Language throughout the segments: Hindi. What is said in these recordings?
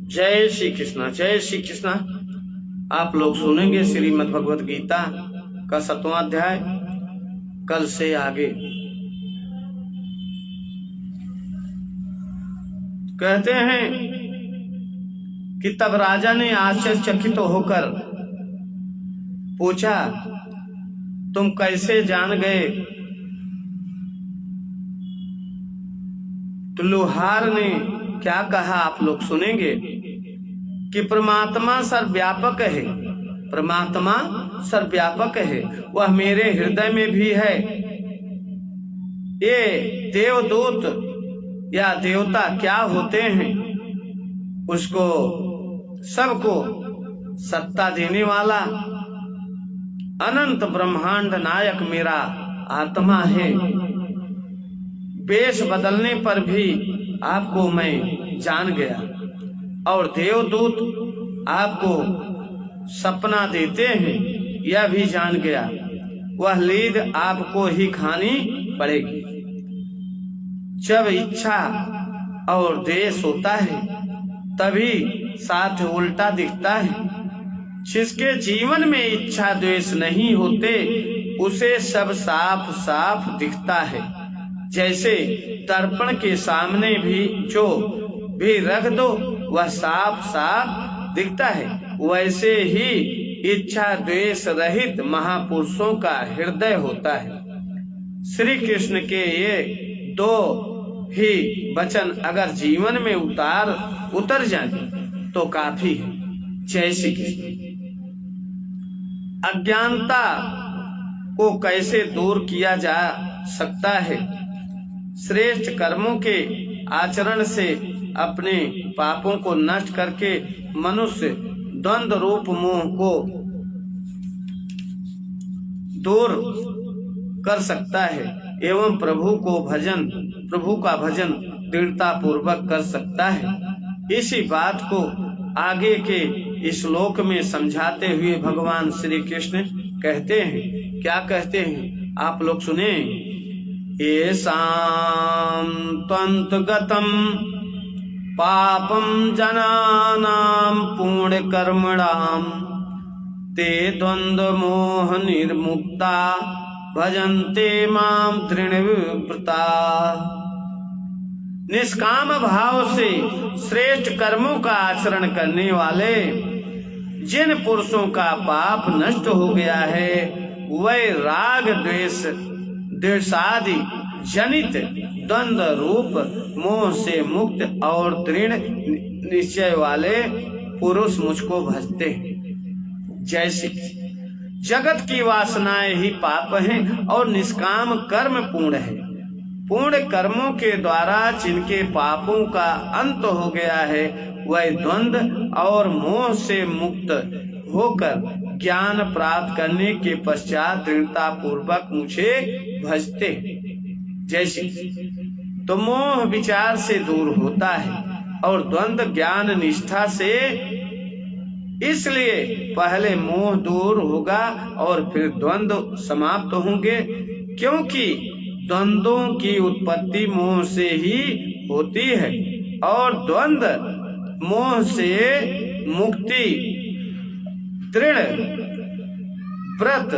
जय श्री कृष्णा, जय श्री कृष्णा। आप लोग सुनेंगे श्रीमद् भगवत गीता का 7वां अध्याय कल से आगे। कहते हैं कि तब राजा ने आश्चर्यचकित होकर पूछा, तुम कैसे जान गए? तो लोहार ने क्या कहा आप लोग सुनेंगे कि परमात्मा सर्वव्यापक है, परमात्मा सर्वव्यापक है, वह मेरे हृदय में भी है। ये देवदूत या देवता क्या होते हैं, उसको सबको सत्ता देने वाला अनंत ब्रह्मांड नायक मेरा आत्मा है। वेश बदलने पर भी आपको मैं जान गया, और देवदूत आपको सपना देते हैं यह भी जान गया। वह लीद आपको ही खानी पड़ेगी। जब इच्छा और द्वेष होता है तभी साथ उल्टा दिखता है। जिसके जीवन में इच्छा द्वेष नहीं होते उसे सब साफ साफ दिखता है। जैसे दर्पण के सामने भी जो भी रख दो वह साफ साफ दिखता है, वैसे ही इच्छा द्वेष रहित महापुरुषों का हृदय होता है। श्री कृष्ण के ये दो ही वचन अगर जीवन में उतर जाए तो काफी है। जय श्री कृष्ण। अज्ञानता को कैसे दूर किया जा सकता है? श्रेष्ठ कर्मों के आचरण से अपने पापों को नष्ट करके मनुष्य द्वंद्व रूप मोह को दूर कर सकता है एवं प्रभु का भजन दृढ़ता पूर्वक कर सकता है। इसी बात को आगे के श्लोक में समझाते हुए भगवान श्री कृष्ण कहते हैं। क्या कहते हैं आप लोग सुने। येषां त्वन्तगतं पापं जनानां पुण्यकर्मणां ते द्वन्द्वमोह निर्मुक्ता भजन्ते मां दृढ़व्रता। निष्काम भाव से श्रेष्ठ कर्मों का आचरण करने वाले जिन पुरुषों का पाप नष्ट हो गया है वह राग द्वेषादि जनित द्वंद्व रूप मोह से मुक्त और दृढ़ निश्चय वाले पुरुष मुझको भजते हैं। जैसे जगत की वासनाएं ही पाप हैं और निष्काम कर्म पूर्ण है। पूर्ण कर्मों के द्वारा जिनके पापों का अंत हो गया है वह द्वंद्व और मोह से मुक्त होकर ज्ञान प्राप्त करने के पश्चात दृढ़ता पूर्वक मुझे भजते। जैसे तो मोह विचार से दूर होता है और द्वंद्व ज्ञान निष्ठा से। इसलिए पहले मोह दूर होगा और फिर द्वंद्व समाप्त होंगे, क्योंकि द्वंद्वों की उत्पत्ति मोह से ही होती है और द्वंद्व मोह से मुक्ति दृढ़ व्रत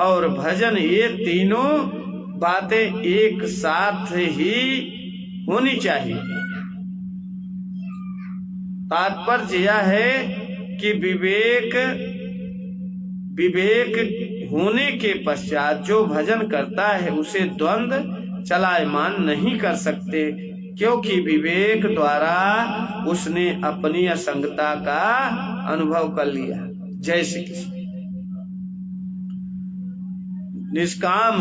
और भजन ये तीनों बातें एक साथ ही होनी चाहिए। तात्पर्य यह है कि विवेक होने के पश्चात जो भजन करता है उसे द्वंद्व चलायमान नहीं कर सकते, क्योंकि विवेक द्वारा उसने अपनी असंगता का अनुभव कर लिया। जय श्री कृष्ण। निष्काम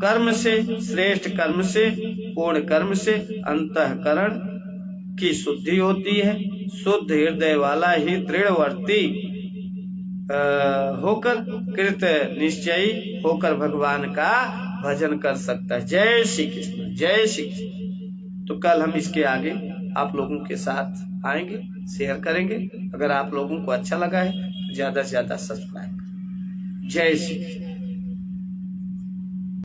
कर्म से, श्रेष्ठ कर्म से, पूर्ण कर्म से अंतःकरण की शुद्धि होती है। शुद्ध हृदय वाला ही दृढ़वर्ती होकर कृत निश्चयी होकर भगवान का भजन कर सकता है। जय श्री कृष्ण, जय श्री कृष्ण। तो कल हम इसके आगे आप लोगों के साथ आएंगे, शेयर करेंगे। अगर आप लोगों को अच्छा लगा है तो ज्यादा से ज्यादा सब्सक्राइब। जय श्री कृष्ण।